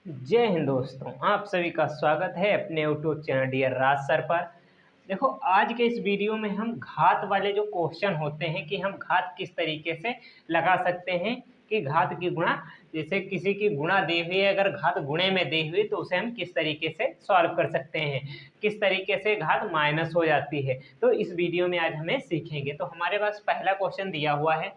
जय हिंद दोस्तों, आप सभी का स्वागत है अपने यूट्यूब चैनल डियर राज सर पर। देखो, आज के इस वीडियो में हम घात वाले जो क्वेश्चन होते हैं कि हम घात किस तरीके से लगा सकते हैं कि घात की गुणा, जैसे किसी की गुणा दी हुई है, अगर घात गुणे में दी हुई तो उसे हम किस तरीके से सॉल्व कर सकते हैं, किस तरीके से घात माइनस हो जाती है। तो इस वीडियो में आज हमें सीखेंगे। तो हमारे पास पहला क्वेश्चन दिया हुआ है।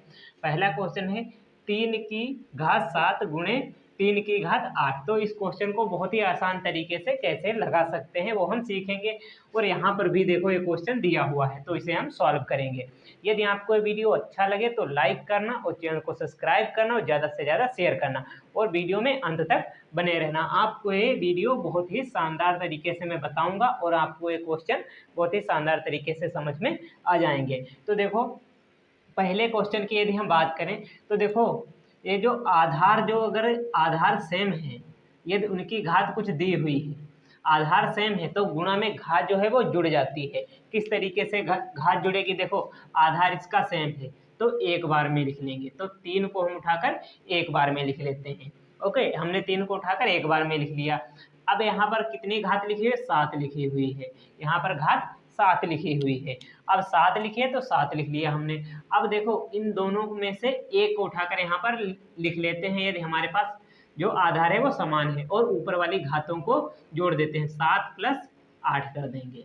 पहला क्वेश्चन है 3 की घात 7 गुणे 3 की घात 8। तो इस क्वेश्चन को बहुत ही आसान तरीके से कैसे लगा सकते हैं वो हम सीखेंगे। और यहाँ पर भी देखो, ये क्वेश्चन दिया हुआ है तो इसे हम सॉल्व करेंगे। यदि आपको ये वीडियो अच्छा लगे तो लाइक करना और चैनल को सब्सक्राइब करना और ज़्यादा से ज़्यादा शेयर करना और वीडियो में अंत तक बने रहना। आपको ये वीडियो बहुत ही शानदार तरीके से मैं बताऊंगा और आपको ये क्वेश्चन बहुत ही शानदार तरीके से समझ में आ जाएंगे। तो देखो, पहले क्वेश्चन की यदि हम बात करें तो देखो, ये जो आधार, जो अगर आधार सेम है, यदि उनकी घात कुछ दी हुई है, आधार सेम है तो गुणा में घात जो है वो जुड़ जाती है। किस तरीके से घात जुड़ेगी? देखो, आधार इसका सेम है तो एक बार में लिख लेंगे। तो 3 को हम उठाकर एक बार में लिख लेते हैं। ओके, हमने 3 को उठाकर एक बार में लिख लिया। अब यहाँ पर कितनी घात लिखी है? 7 लिखी हुई है। यहाँ पर घात 7 लिखी हुई है। अब 7 लिखी है तो 7 लिख लिया हमने। अब देखो, इन दोनों में से एक को उठाकर यहाँ पर लिख लेते हैं। यदि हमारे पास जो आधार है वो समान है और ऊपर वाली घातों को जोड़ देते हैं, 7 + 8 कर देंगे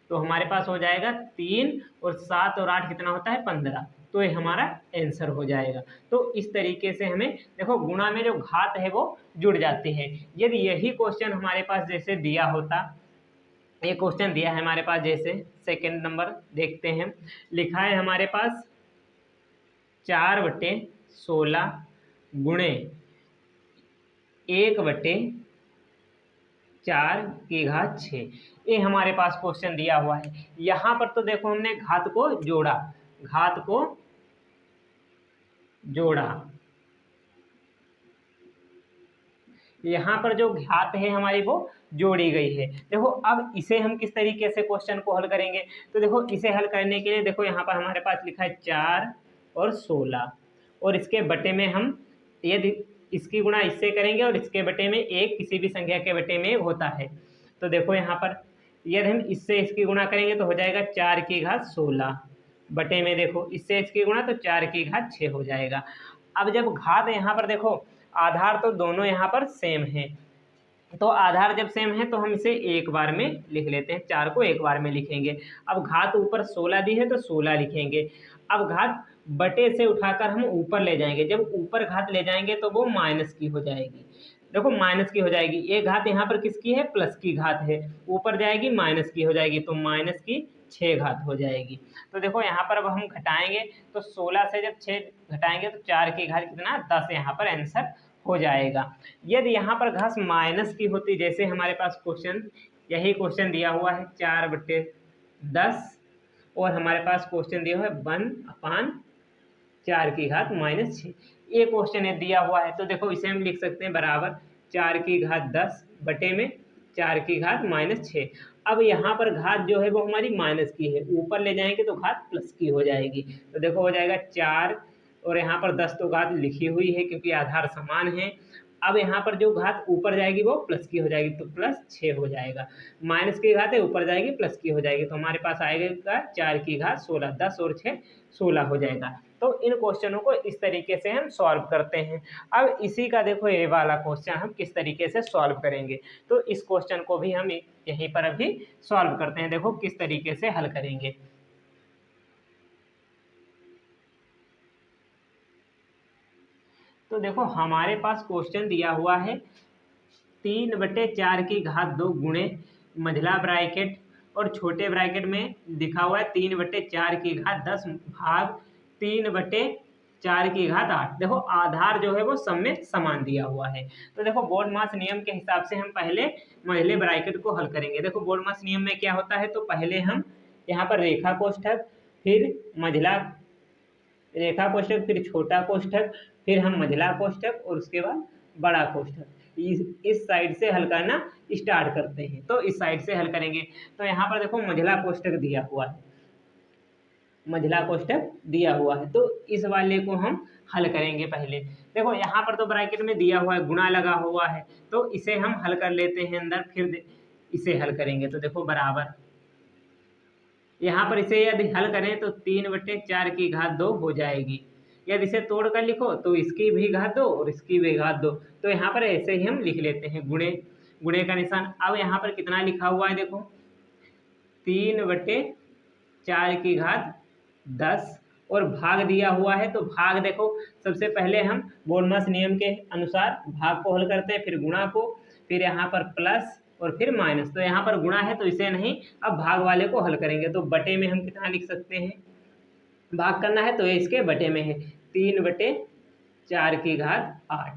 तो हमारे पास हो जाएगा 3 और 7 और 8 कितना होता है? 15। तो ये हमारा आंसर हो जाएगा। तो इस तरीके से हमें देखो, गुणा में जो घात है वो जुड़ जाती है। यदि यही क्वेश्चन हमारे पास जैसे दिया होता, ये क्वेश्चन दिया है हमारे पास, जैसे सेकंड नंबर देखते हैं। लिखा है हमारे पास 4/16 गुणे 1/4 ये हमारे पास क्वेश्चन दिया हुआ है। यहाँ पर तो देखो, हमने घात को जोड़ा, घात को जोड़ा। यहाँ पर जो घात है हमारी वो जोड़ी गई है। देखो, अब इसे हम किस तरीके से क्वेश्चन को हल करेंगे? तो देखो, इसे हल करने के लिए देखो, यहाँ पर हमारे पास लिखा है 4 और 16 और इसके बटे में हम, यदि इसकी गुणा इससे करेंगे और इसके बटे में एक, किसी भी संख्या के बटे में एक होता है। तो देखो, यहाँ पर यदि हम इससे इसकी गुणा करेंगे तो हो जाएगा 4 की घात 16 बटे में, देखो इससे इसकी गुणा तो 4 की घात 6 हो जाएगा। अब जब घात यहाँ पर देखो, आधार तो दोनों यहाँ पर सेम है, तो आधार जब सेम है तो हम इसे एक बार में लिख लेते हैं। 4 को एक बार में लिखेंगे। अब घात ऊपर 16 दी है तो 16 लिखेंगे। अब घात बटे से उठाकर हम ऊपर ले जाएंगे। जब ऊपर घात ले जाएंगे तो वो माइनस की हो जाएगी। देखो, माइनस की हो जाएगी। एक घात यहाँ पर किसकी है? प्लस की घात है। ऊपर जाएगी माइनस की हो जाएगी तो माइनस की 6 घात हो जाएगी। तो देखो, यहाँ पर अब हम घटाएंगे तो 16 से जब 6 घटाएंगे तो 4 की घात कितना? 10 यहाँ पर आंसर हो जाएगा। यदि यहाँ पर घात माइनस की होती, जैसे हमारे पास क्वेश्चन, यही क्वेश्चन दिया हुआ है 4/10 और हमारे पास क्वेश्चन दिया हुआ है 1/4 ये क्वेश्चन है दिया हुआ है। तो देखो, इसे हम लिख सकते हैं बराबर 4 की घात 10 बटे में 4 की घात-6। अब यहाँ पर घात जो है वो हमारी माइनस की है, ऊपर ले जाएंगे तो घात प्लस की हो जाएगी। तो देखो, हो जाएगा 4 और यहाँ पर 10 तो घात लिखी हुई है क्योंकि आधार समान है। अब यहाँ पर जो घात ऊपर जाएगी वो प्लस की हो जाएगी तो +6 हो जाएगा। माइनस की घात है, ऊपर जाएगी प्लस की हो जाएगी तो हमारे पास आएगा 4 की घात 16, 10 और 6 16 हो जाएगा। तो इन क्वेश्चनों को इस तरीके से हम सॉल्व करते हैं। अब इसी का देखो, ये वाला क्वेश्चन हम किस तरीके से सॉल्व करेंगे। तो इस क्वेश्चन को भी हम यहीं पर अभी सॉल्व करते हैं। देखो किस तरीके से हल करेंगे। तो देखो, हमारे पास क्वेश्चन दिया हुआ है 3/4 की घात 2 गुणे मझला ब्रैकेट और छोटे ब्रैकेट में लिखा हुआ है 3/4 की घात 10 भाग 3/4 की घात 8। देखो, आधार जो है वो सब में समान दिया हुआ है। तो देखो, बोर्ड मास नियम के हिसाब से हम पहले मझले ब्रैकेट को हल करेंगे। देखो, बोर्ड मास नियम में क्या होता है, तो पहले हम यहाँ पर रेखा कोष्ठक, फिर मझला रेखा कोष्ठक, फिर छोटा कोष्ठक, फिर हम मझला कोष्ठक और उसके बाद बड़ा कोष्ठक, इस साइड से हल करना स्टार्ट करते हैं। तो इस साइड से हल करेंगे। तो यहाँ पर देखो, मझला कोष्ठक दिया हुआ है। मंझला कोष्ठक दिया हुआ है। तो इस वाले को हम हल करेंगे पहले। देखो यहाँ पर तो ब्रैकेट में दिया हुआ है, गुणा लगा हुआ है, तो इसे हम हल कर लेते हैं अंदर, फिर इसे हल करेंगे। तो देखो बराबर, यहाँ पर इसे यदि हल करें तो 3/4 की घात 2 हो जाएगी। यदि इसे तोड़ कर लिखो तो इसकी भी घात 2 और इसकी भी घात 2। तो यहाँ पर ऐसे ही हम लिख लेते हैं, गुणे गुणे का निशान। अब यहाँ पर कितना लिखा हुआ है देखो, 3/4 की घात 10 और भाग दिया हुआ है। तो भाग देखो, सबसे पहले हम बोलमस नियम के अनुसार भाग को हल करते हैं, फिर गुणा को, फिर यहाँ पर प्लस और फिर माइनस। तो यहाँ पर गुणा है तो इसे नहीं, अब भाग वाले को हल करेंगे। तो बटे में हम कितना लिख सकते हैं, भाग करना है तो ये इसके बटे में है, 3/4 की घात 8।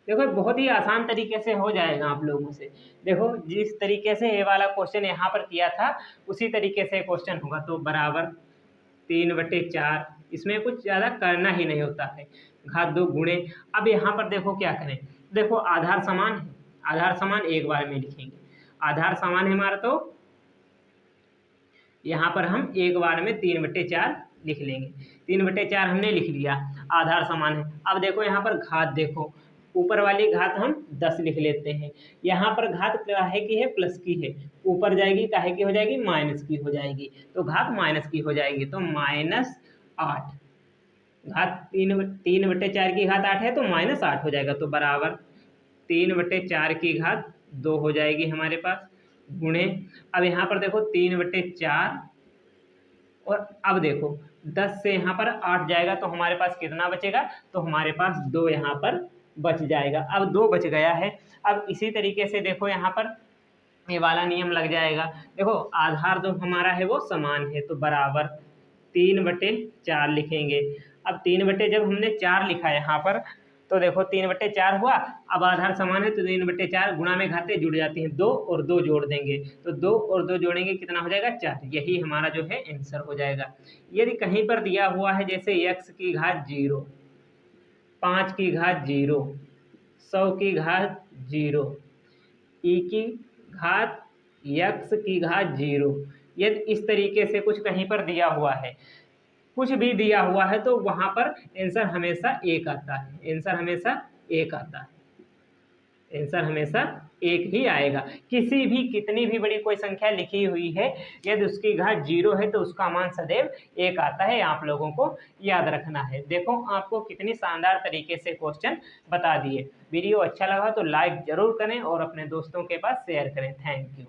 देखो बहुत ही आसान तरीके से हो जाएगा आप लोगों से। देखो जिस तरीके से ये वाला क्वेश्चन यहाँ पर किया था उसी तरीके से क्वेश्चन होगा। तो बराबर 3/4, इसमें कुछ ज़्यादा करना ही नहीं होता है, घात 2 गुणे। अब यहाँ पर देखो क्या करें, देखो आधार समान है, आधार समान एक बार में लिखेंगे। आधार समान है हमारा, तो यहाँ पर हम एक बार में 3/4 लिख लेंगे। 3/4 हमने लिख लिया, आधार समान है। अब देखो यहाँ पर घात, देखो ऊपर वाली घात हम 10 लिख लेते हैं। यहाँ पर घात काहे की है, प्लस की है, ऊपर जाएगी काहे की हो जाएगी, माइनस की हो जाएगी। तो घात माइनस की हो जाएगी, तो -8। घात 3/4 की घात 8 है तो -8 हो जाएगा। तो बराबर 3/4 की घात 2 हो जाएगी हमारे पास, गुणे। अब यहाँ पर देखो 3/4 और अब देखो 10 से यहाँ पर 8 जाएगा तो हमारे पास कितना बचेगा, तो हमारे पास 2 यहाँ पर बच जाएगा। अब 2 बच गया है। अब इसी तरीके से देखो यहाँ पर ये वाला नियम लग जाएगा। देखो आधार जो हमारा है वो समान है, तो बराबर 3/4 लिखेंगे। अब 3 जब हमने 4 लिखा है यहाँ पर, तो देखो 3/4 हुआ। अब आधार समान है तो 3/4 गुणा में घातें जुड़ जाती हैं, 2 और 2 जोड़ देंगे, तो 2 और 2 जोड़ेंगे कितना हो जाएगा, 4। यही हमारा जो है आंसर हो जाएगा। यदि कहीं पर दिया हुआ है जैसे x की घात 0, 5 की घात 0, 100 की घात 0, ई की घात x की घात 0, यदि इस तरीके से कुछ कहीं पर दिया हुआ है, कुछ भी दिया हुआ है, तो वहां पर आंसर हमेशा 1 आता है, आंसर हमेशा 1 आता है, आंसर हमेशा 1 ही आएगा। किसी भी कितनी भी बड़ी कोई संख्या लिखी हुई है, यदि उसकी घात 0 है तो उसका मान सदैव 1 आता है, आप लोगों को याद रखना है। देखो आपको कितनी शानदार तरीके से क्वेश्चन बता दिए। वीडियो अच्छा लगा तो लाइक जरूर करें और अपने दोस्तों के पास शेयर करें। Thank you.